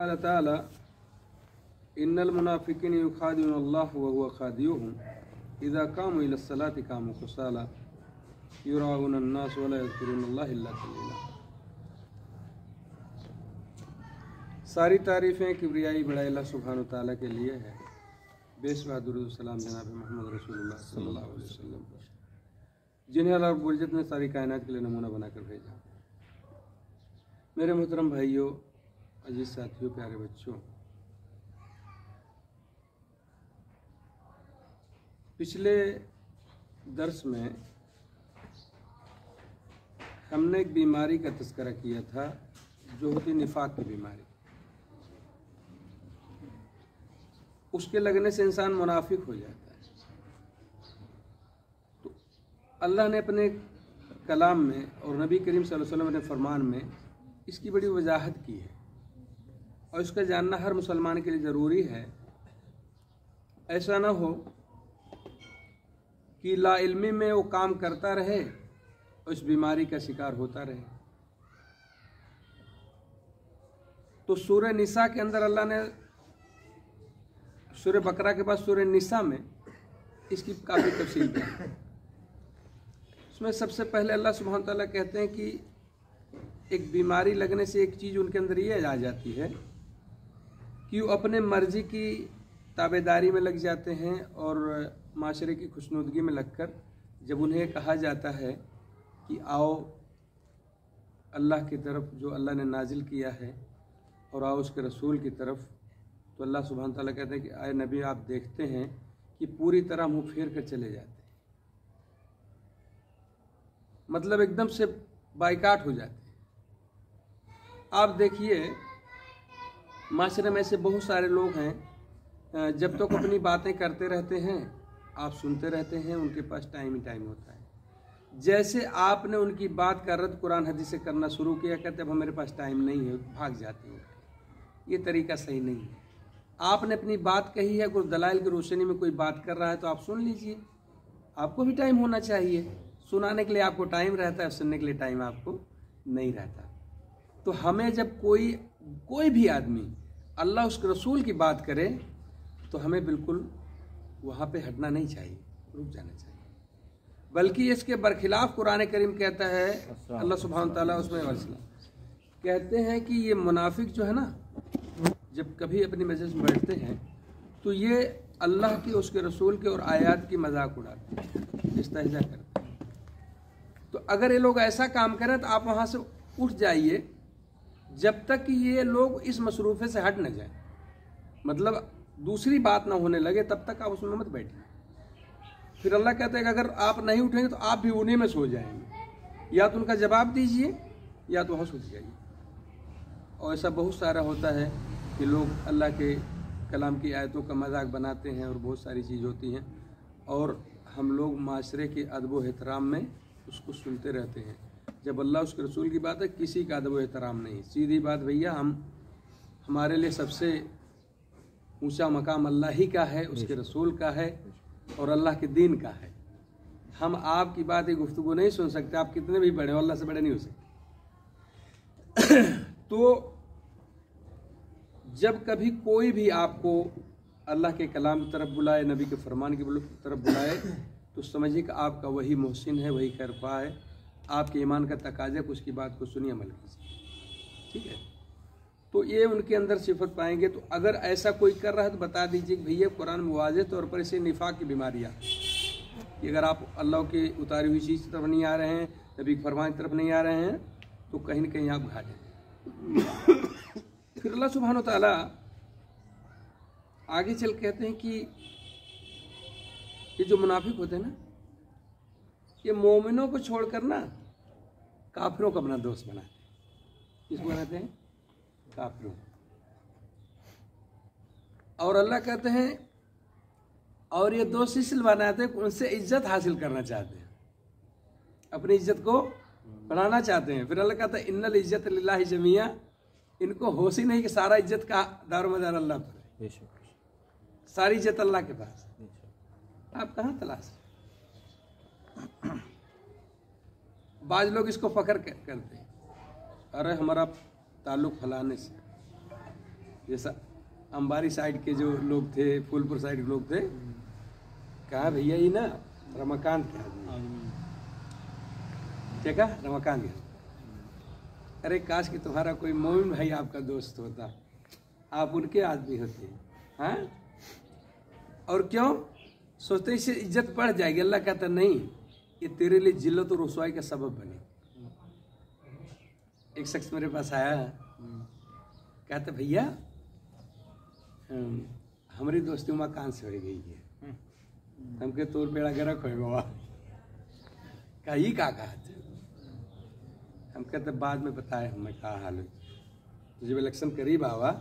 अल्लाह ताला इन्नल मुनाफिकीन युखादिऊन अल्लाह व हुवा खादियुहुम इज़ा कामू इला सलाति कामू कुसाला युराऊन अन्नास व ला यज़कुरून अल्लाह इल्ला क़लीला। सारी तारीफ़ें किब्रियाई बड़ाई अल्लाह सुब्हानहु तआला के लिए है। बेशुमार दुरूद सलाम जनाब मोहम्मद रसूलुल्लाह सल्लल्लाहु अलैहि वसल्लम पर, जिन्हें अल्लाह रब्बुल इज़्ज़त ने सारी कायनात के लिए नमूना बनाकर भेजा। मेरे मोहतरम भाइयों, अजीज साथियों, प्यारे बच्चों, पिछले दर्स में हमने एक बीमारी का तज़किरा किया था जो होती निफाक की बीमारी। उसके लगने से इंसान मुनाफिक हो जाता है। तो अल्लाह ने अपने कलाम में और नबी करीम सल्लल्लाहु अलैहि वसल्लम ने फरमान में इसकी बड़ी वजाहत की है और इसका जानना हर मुसलमान के लिए ज़रूरी है। ऐसा ना हो कि लाइल्मी में वो काम करता रहे और इस बीमारी का शिकार होता रहे। तो सूरह निसा के अंदर अल्लाह ने सूरह बकरा के बाद सूरह निसा में इसकी काफ़ी तफसील की। उसमें सबसे पहले अल्लाह सुब्हानहु तआला कहते हैं कि एक बीमारी लगने से एक चीज़ उनके अंदर ये आ जाती है कि वो अपने मर्जी की ताबेदारी में लग जाते हैं और माशरे की खुशनुदगी में लगकर जब उन्हें कहा जाता है कि आओ अल्लाह की तरफ जो अल्लाह ने नाजिल किया है और आओ उसके रसूल की तरफ, तो अल्लाह सुब्हानहु तआला कहते हैं कि आए नबी, आप देखते हैं कि पूरी तरह मुँह फेर कर चले जाते हैं, मतलब एकदम से बाइकाट हो जाते हैं। आप देखिए माशरे में से बहुत सारे लोग हैं, जब तक अपनी बातें करते रहते हैं आप सुनते रहते हैं, उनके पास टाइम ही टाइम होता है। जैसे आपने उनकी बात का रद्द कुरान हदीस से करना शुरू किया, कहते अब मेरे पास टाइम नहीं है, भाग जाते हैं। ये तरीका सही नहीं है। आपने अपनी बात कही है, कुछ दलाइल की रोशनी में कोई बात कर रहा है तो आप सुन लीजिए। आपको भी टाइम होना चाहिए, सुनाने के लिए आपको टाइम रहता है, सुनने के लिए टाइम आपको नहीं रहता। तो हमें जब कोई भी आदमी अल्लाह उसके रसूल की बात करे तो हमें बिल्कुल वहाँ पे हटना नहीं चाहिए, रुक जाना चाहिए। बल्कि इसके बरखिलाफ कुरान करीम कहता है, अल्लाह सुब्हानहु तआला उसमें कहते हैं कि ये मुनाफिक जो है ना, जब कभी अपनी मजलिस में बैठते हैं तो ये अल्लाह की, उसके रसूल के और आयात की मजाक उड़ाते हैं, इस्तेहजा करते हैं। तो अगर ये लोग ऐसा काम करें तो आप वहाँ से उठ जाइए जब तक कि ये लोग इस मसरूफ़े से हट न जाए, मतलब दूसरी बात ना होने लगे तब तक आप उसमें मत बैठिए। फिर अल्लाह कहता है कि अगर आप नहीं उठेंगे तो आप भी उन्हीं में सो जाएंगे, या तो उनका जवाब दीजिए या तो वहाँ सो जाइए। और ऐसा बहुत सारा होता है कि लोग अल्लाह के कलाम की आयतों का मजाक बनाते हैं और बहुत सारी चीज़ होती हैं, और हम लोग माशरे के अदब व एहतराम में उसको सुनते रहते हैं। जब अल्लाह उसके रसूल की बात है, किसी का अदब व एहतराम नहीं। सीधी बात भैया, हमारे लिए सबसे ऊंचा मकाम अल्लाह ही का है, उसके रसूल का है और अल्लाह के दीन का है। हम आपकी बात की गुफ्तगू नहीं सुन सकते, आप कितने भी बड़े हो, अल्लाह से बड़े नहीं हो सकते। तो जब कभी कोई भी आपको अल्लाह के कलाम की तरफ बुलाए, नबी के फरमान की तरफ बुलाए, तो समझिए कि आपका वही मोहसिन है, वही खैरख्वाह है, आपके ईमान का तकाजा को उसकी बात को सुनिए, अमल कीजिए। ठीक है, तो ये उनके अंदर सिफत पाएंगे। तो अगर ऐसा कोई कर रहा है तो बता दीजिए कि भैया कुरान में वाज़ेह तौर पर इसे निफाक की बीमारियाँ, कि अगर आप अल्लाह की उतारी हुई चीज़ की तरफ नहीं आ रहे हैं, नबी के फरमान की तरफ नहीं आ रहे हैं, तो कहीं न कहीं आप घाटे। फिर अल्लाह सुब्हानहु तआला आगे चल कहते हैं कि ये जो मुनाफिक होते हैं ना, ये मोमिनों को छोड़कर ना काफिरों का अपना दोस्त बनाते हैं। किसको बनाते हैं? काफिरों। और अल्लाह कहते हैं और ये दोस्त इसलिए बनाते हैं, उनसे इज्जत हासिल करना चाहते हैं, अपनी इज्जत को बढ़ाना चाहते हैं। फिर अल्लाह कहता है इन्नल इज्जत लिल्लाहि जमीआ, इनको होश ही नहीं कि सारा इज्जत का दारोमदार अल्लाह पर है, सारी इज्जत अल्लाह के पास। आप कहाँ तलाश? बाज लोग इसको फख्र करते हैं, अरे हमारा ताल्लुक़ फलाने से, जैसा अंबारी साइड के जो लोग थे, फूलपुर साइड के लोग थे, कहा भैया ये ना रमाकांत के आदमी, क्या कहा रमाकांत के। अरे काश कि तुम्हारा कोई मोमिन भाई आपका दोस्त होता, आप उनके आदमी होते। हाँ, और क्यों सोचते इससे इज्जत बढ़ जाएगी। अल्लाह कहता नहीं, ये तेरे लिए जिल्लत और रुसवाई का सबब बने। एक शख्स मेरे पास आया, कहता भैया हमारी दोस्ती उमाकांत से हो गई है, हमके तोर बेड़ा गर्क हो गवा। कहा ये का कहा था? हम कहते बाद में बताए। हमें कहा हाल तो जब इलेक्शन करीब आवा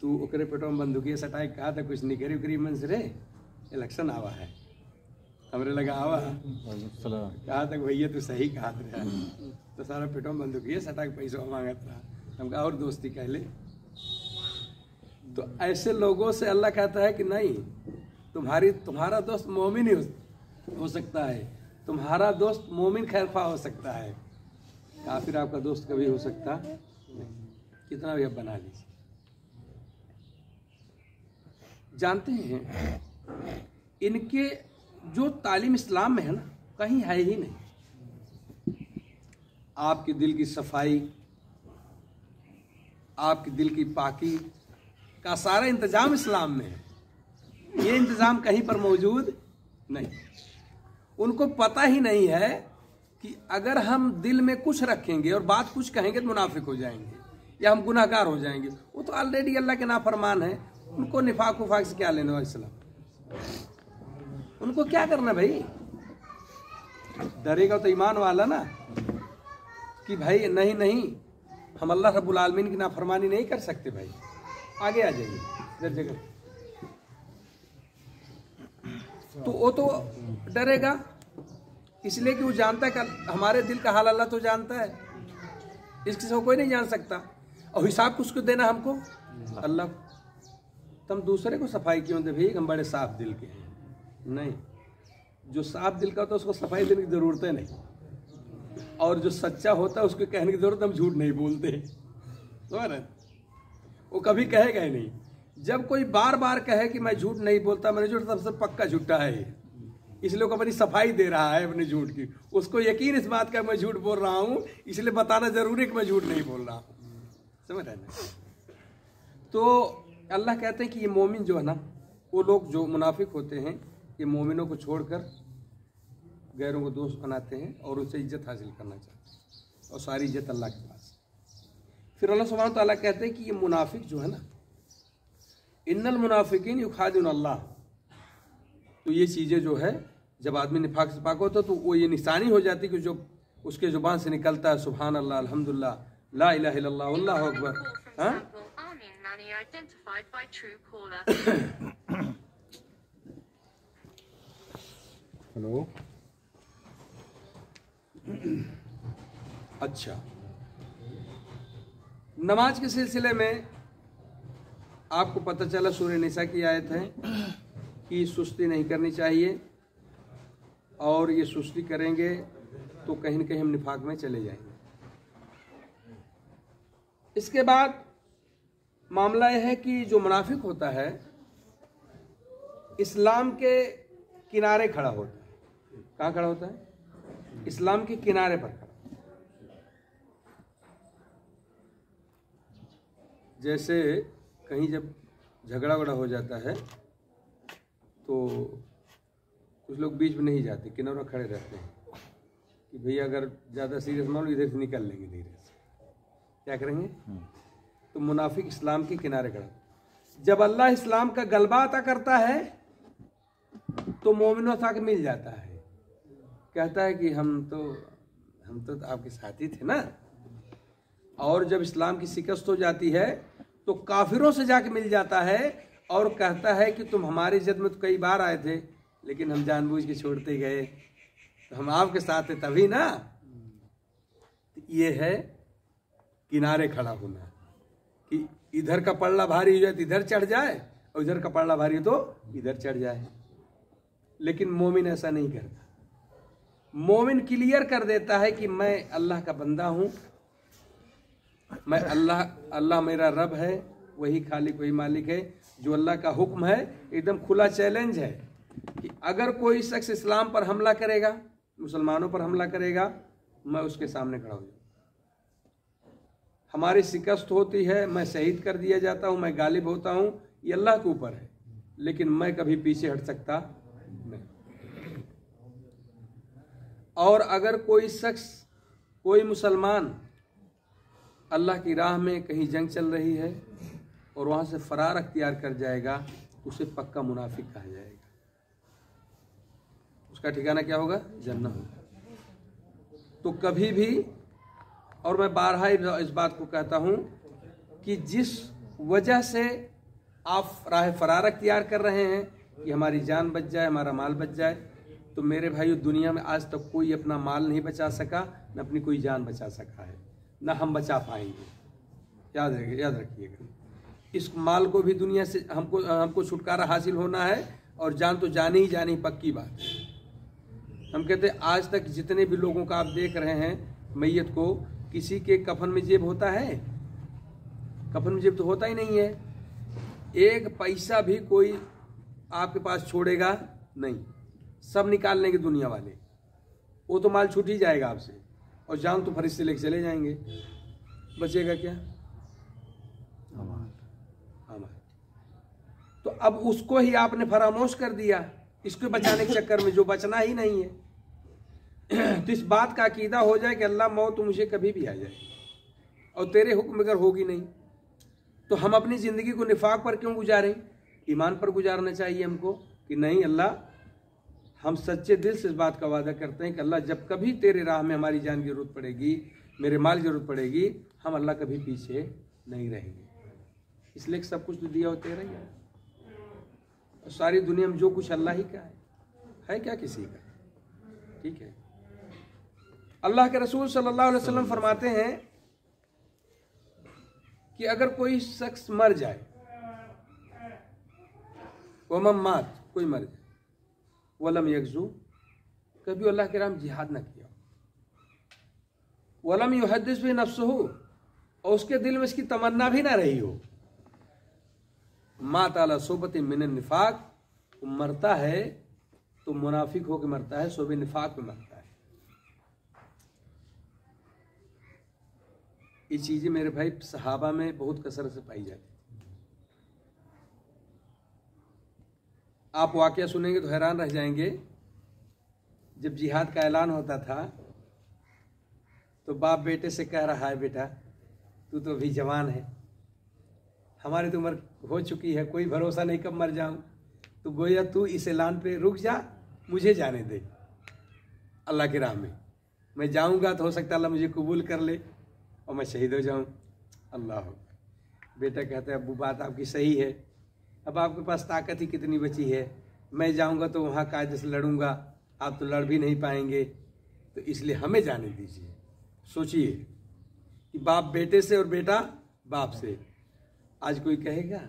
तू ओकरे पेटो में बंदूकिया सटाए कहा था कुछ नहीं करीब करीब मन से रे इलेक्शन आवा है। हमरे लगा आवा कहा था भैया तू सही कहा था, तो सारा पेटो में बंदूकिया सटा के पैसा मांगा था। हम कहा और दोस्ती कह ले। तो ऐसे लोगों से अल्लाह कहता है कि नहीं, तुम्हारा दोस्त मोमिन ही हो सकता है, तुम्हारा दोस्त मोमिन खैरफा हो सकता है, काफिर आपका दोस्त कभी हो सकता नहीं। कितना भी आप बना लीजिए। जानते हैं इनके जो तालीम इस्लाम में है ना, कहीं है ही नहीं। आपके दिल की सफाई, आपके दिल की पाकी का सारा इंतजाम इस्लाम में है। ये इंतजाम कहीं पर मौजूद नहीं। उनको पता ही नहीं है कि अगर हम दिल में कुछ रखेंगे और बात कुछ कहेंगे तो मुनाफिक हो जाएंगे या हम गुनाहगार हो जाएंगे। वो तो ऑलरेडी अल्लाह के नाफरमान है। उनको निफाक उफाक से क्या लेना है इस्लाम? उनको क्या करना भाई? डरेगा तो ईमान वाला ना कि भाई नहीं नहीं हम अल्लाह रब्बुल आलमीन की नाफरमानी नहीं कर सकते। भाई आगे आ जाइए इधर जगह। तो वो तो डरेगा इसलिए कि वो जानता है कि हमारे दिल का हाल अल्लाह तो जानता है, इसके से कोई नहीं जान सकता। और हिसाब किसको देना हमको? अल्लाह। तुम दूसरे को सफाई क्यों दे भाई? हम बड़े साफ दिल के हैं। नहीं, जो साफ दिल का होता है उसको सफाई देने की जरूरत है नहीं, और जो सच्चा होता है उसको कहने की जरूरत, हम झूठ नहीं बोलते। वो कभी कहेगा ही नहीं। जब कोई बार बार कहे कि मैं झूठ नहीं बोलता, मैंने झूठ, सबसे पक्का झूठा है। इसलिए वो अपनी सफाई दे रहा है अपने झूठ की। उसको यकीन इस बात का मैं झूठ बोल रहा हूं, इसलिए बताना जरूरी है कि मैं झूठ नहीं बोल रहा हूं। समझ रहे हैं? तो अल्लाह कहते हैं कि ये मोमिन जो है ना, वो लोग जो मुनाफिक होते हैं, ये मोमिनों को छोड़कर गैरों को दोस्त बनाते हैं और उनसे इज्जत हासिल करना चाहते हैं, और सारी इज्जत अल्लाह के पास। फिर अल्लाह सुब्हानहू व तआला कहते हैं कि ये मुनाफिक जो है ना, इन्नल मुनाफिकीन युखादिऊन अल्लाह। तो ये चीज़ें जो है, जब आदमी निफाक से पाक होता तो वो ये निशानी हो जाती कि जो उसके जुबान से निकलता है सुभान अल्लाह, अल्हम्दुलिल्लाह, ला इलाहा इल्लल्लाह, अल्लाहु अकबर। हाँ, हेलो, अच्छा, नमाज के सिलसिले में आपको पता चला सूरह निसा की आयत है कि सुस्ती नहीं करनी चाहिए, और ये सुस्ती करेंगे तो कहीं न कहीं हम निफाक में चले जाएंगे। इसके बाद मामला यह है कि जो मुनाफिक होता है इस्लाम के किनारे खड़ा होता है। कहाँ खड़ा होता है? इस्लाम के किनारे पर खड़ा। जैसे कहीं जब झगड़ा वगड़ा हो जाता है तो कुछ लोग बीच में नहीं जाते, किनारे खड़े रहते हैं कि भैया अगर ज़्यादा सीरियस मान लो इधर से निकल लेंगे धीरे से। क्या करेंगे? तो मुनाफिक इस्लाम के किनारे खड़ा। जब अल्लाह इस्लाम का गलबा अता करता है तो मोमिनों से आके मिल जाता है, कहता है कि हम तो आपके साथी थे ना। और जब इस्लाम की शिकस्त हो जाती है तो काफिरों से जाके मिल जाता है और कहता है कि तुम हमारी इज्जत में तो कई बार आए थे, लेकिन हम जानबूझ के छोड़ते गए, तो हम आपके साथ थे तभी ना। तो ये है किनारे खड़ा होना, कि इधर का पल्ला भारी हो जाए तो इधर चढ़ जाए, और इधर का पल्ला भारी हो तो इधर चढ़ जाए। लेकिन मोमिन ऐसा नहीं करता। मोमिन क्लियर कर देता है कि मैं अल्लाह का बंदा हूं, मैं अल्लाह मेरा रब है, वही खालिक वही मालिक है। जो अल्लाह का हुक्म है, एकदम खुला चैलेंज है कि अगर कोई शख्स इस्लाम पर हमला करेगा, मुसलमानों पर हमला करेगा, मैं उसके सामने खड़ा हो जाऊँ। हमारी शिकस्त होती है, मैं शहीद कर दिया जाता हूँ, मैं गालिब होता हूँ, ये अल्लाह के ऊपर है, लेकिन मैं कभी पीछे हट सकता नहीं। और अगर कोई शख्स, कोई मुसलमान अल्लाह की राह में कहीं जंग चल रही है और वहाँ से फरार अख्तियार कर जाएगा, उसे पक्का मुनाफिक कहा जाएगा। उसका ठिकाना क्या होगा? जन्नत होगा। तो कभी भी, और मैं बारहा इस बात को कहता हूँ कि जिस वजह से आप राह फरार अख्तियार कर रहे हैं कि हमारी जान बच जाए, हमारा माल बच जाए, तो मेरे भाइयों, दुनिया में आज तक कोई अपना माल नहीं बचा सका, न अपनी कोई जान बचा सका है, न हम बचा पाएंगे। याद रखिएगा। इस माल को भी दुनिया से हमको छुटकारा हासिल होना है, और जान तो जानी ही जानी, पक्की बात है। हम कहते हैं आज तक जितने भी लोगों का आप देख रहे हैं मैयत को, किसी के कफन में जेब होता है? कफन में जेब तो होता ही नहीं है। एक पैसा भी कोई आपके पास छोड़ेगा नहीं, सब निकाल लेंगे दुनिया वाले। वो तो माल छूट ही जाएगा आपसे, और जान तो फरिश्ते लेके चले जाएंगे। बचेगा क्या? हमारा। तो अब उसको ही आपने फरामोश कर दिया, इसको बचाने के चक्कर में, जो बचना ही नहीं है। तो इस बात का अकीदा हो जाए कि अल्लाह मौत तो मुझे कभी भी आ जाए, और तेरे हुक्म अगर होगी नहीं, तो हम अपनी ज़िंदगी को निफाक पर क्यों गुजारें? ईमान पर गुजारना चाहिए हमको कि नहीं अल्लाह, हम सच्चे दिल से इस बात का वादा करते हैं कि अल्लाह जब कभी तेरे राह में हमारी जान की जरूरत पड़ेगी, मेरे माल की जरूरत पड़ेगी, हम अल्लाह कभी पीछे नहीं रहेंगे। इसलिए कि सब कुछ तो दिया हो तेरा ही है, और सारी दुनिया में जो कुछ अल्लाह ही का है क्या किसी का? ठीक है। अल्लाह के रसूल सल्लल्लाहु अलैहि वसल्लम फरमाते हैं कि अगर कोई शख्स मर जाए, वमम मात, कोई मर जाए, वलम यगजू, कभी अल्लाह के राह में जिहाद न किया, वलम युहद्दिस भी नफ्सहू, और उसके दिल में इसकी तमन्ना भी ना रही हो, मात अला सोबत मिन निफाक, मरता है तो मुनाफिक होकर मरता है, सोबे निफाक में मरता है। ये चीजें मेरे भाई सहाबा में बहुत कसरत से पाई जाती। आप वाकया सुनेंगे तो हैरान रह जाएंगे। जब जिहाद का ऐलान होता था तो बाप बेटे से कह रहा है, बेटा तू तो अभी जवान है, हमारी तो उम्र हो चुकी है, कोई भरोसा नहीं कब मर जाऊं, तो गोया तू इस ऐलान पे रुक जा, मुझे जाने दे अल्लाह की राह में। मैं जाऊंगा तो हो सकता है अल्लाह मुझे कबूल कर ले और मैं शहीद हो जाऊं। अल्लाह। बेटा कहता है, अब्बू बात आपकी सही है, अब आपके पास ताकत ही कितनी बची है, मैं जाऊंगा तो वहाँ कायदे से लड़ूंगा, आप तो लड़ भी नहीं पाएंगे, तो इसलिए हमें जाने दीजिए। सोचिए कि बाप बेटे से और बेटा बाप से। आज कोई कहेगा?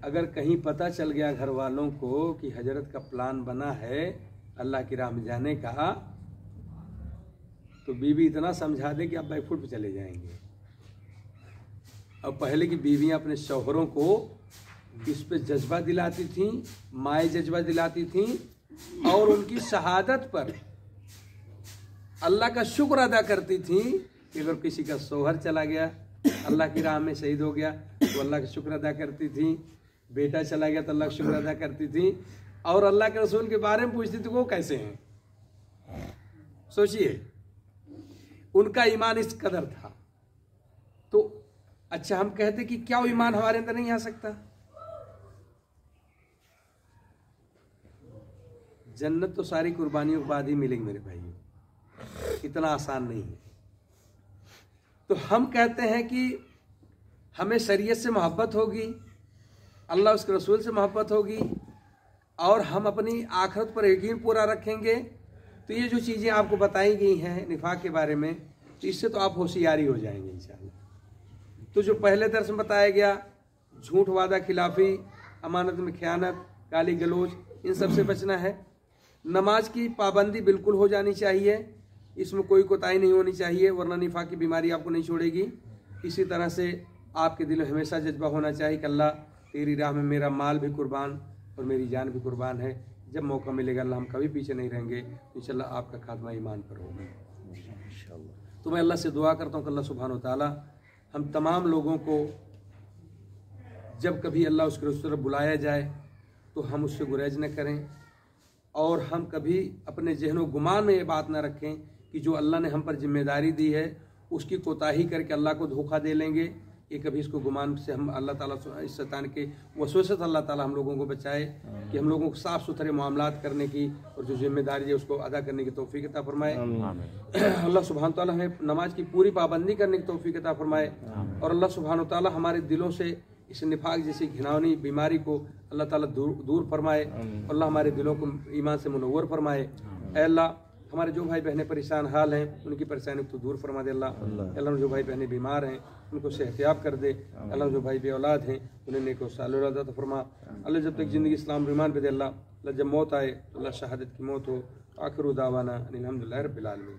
अगर कहीं पता चल गया घर वालों को कि हजरत का प्लान बना है अल्लाह की राह में जाने का, तो बीवी इतना समझा दे कि आप बैकफुट पे चले जाएंगे। अब पहले की बीवियां अपने शौहरों को इस पे जज्बा दिलाती थीं, माए जज्बा दिलाती थीं, और उनकी शहादत पर अल्लाह का शुक्र अदा करती थीं कि अगर किसी का शौहर चला गया, अल्लाह की राह में शहीद हो गया, तो अल्लाह का शुक्र अदा करती थीं। बेटा चला गया तो अल्लाह का शुक्र अदा करती थीं, और अल्लाह के रसूल के बारे में पूछती थी वो कैसे हैं। सोचिए, उनका ईमान इस कदर था। तो अच्छा, हम कहते कि क्या वो ईमान हमारे अंदर नहीं आ सकता? जन्नत तो सारी कुर्बानियों के बाद ही मिलेगी मेरे भाइयों, इतना आसान नहीं है। तो हम कहते हैं कि हमें शरीयत से मोहब्बत होगी, अल्लाह उसके रसूल से मोहब्बत होगी, और हम अपनी आखिरत पर यकीन पूरा रखेंगे। तो ये जो चीज़ें आपको बताई गई हैं निफाक के बारे में, तो इससे तो आप होशियारी हो जाएंगे इंशाअल्लाह। तो जो पहले दर्स में बताया गया, झूठ, वादा खिलाफी, अमानत में खयानत, गाली गलोच, इन सब से बचना है। नमाज की पाबंदी बिल्कुल हो जानी चाहिए, इसमें कोई कोताही नहीं होनी चाहिए, वरना निफाक की बीमारी आपको नहीं छोड़ेगी। इसी तरह से आपके दिल में हमेशा जज्बा होना चाहिए कि अल्लाह तेरी राह में मेरा माल भी कुर्बान और मेरी जान भी कुर्बान है। जब मौका मिलेगा अल्लाह हम कभी पीछे नहीं रहेंगे, इंशाल्लाह आपका खात्मा ईमान पर होगा। तो मैं अल्लाह से दुआ करता हूँ कि अल्लाह सुब्हान व तआला हम तमाम लोगों को जब कभी अल्लाह उसके उस तरफ बुलाया जाए तो हम उससे गुरेज न करें, और हम कभी अपने जहनो गुमान में ये बात ना रखें कि जो अल्लाह ने हम पर जिम्मेदारी दी है उसकी कोताही करके अल्लाह को धोखा दे लेंगे। ये कभी इसको गुमान से हम अल्लाह ताला इस शैतान के वसवसे से अल्लाह ताला हम लोगों को बचाए कि हम लोगों को साफ़ सुथरे मामलात करने की और जो जिम्मेदारी है उसको अदा करने की तौफीक अता फरमाए। अल्लाह सुब्हान ताला हमें नमाज की पूरी पाबंदी करने की तौफीक अता फरमाए, और अल्लाह सुब्हान ताला हमारे दिलों से इस निफाक जैसी घिनौनी बीमारी को अल्लाह ताला दूर फरमाए, अल्लाह हमारे दिलों को ईमान से मुनव्वर फरमाए। ऐ अल्लाह हमारे जो भाई बहनें परेशान हाल हैं उनकी परेशानी को दूर फरमा दे। अल्लाह जो भाई बहनें बीमार हैं उनको सेहतियाब कर दे। अल्लाह जो भाई बे औलाद हैं उन्हें नेक साल औलाद अता फरमा। अल्लाह जब तक ज़िंदगी इस्लाम ईमान पे दे अल्लाह जब मौत आए तो अल्लाह शहादत की मौत हो। आखिर दावाना अनिल हम्दुलिल्लाहि रब्बिल आलमीन।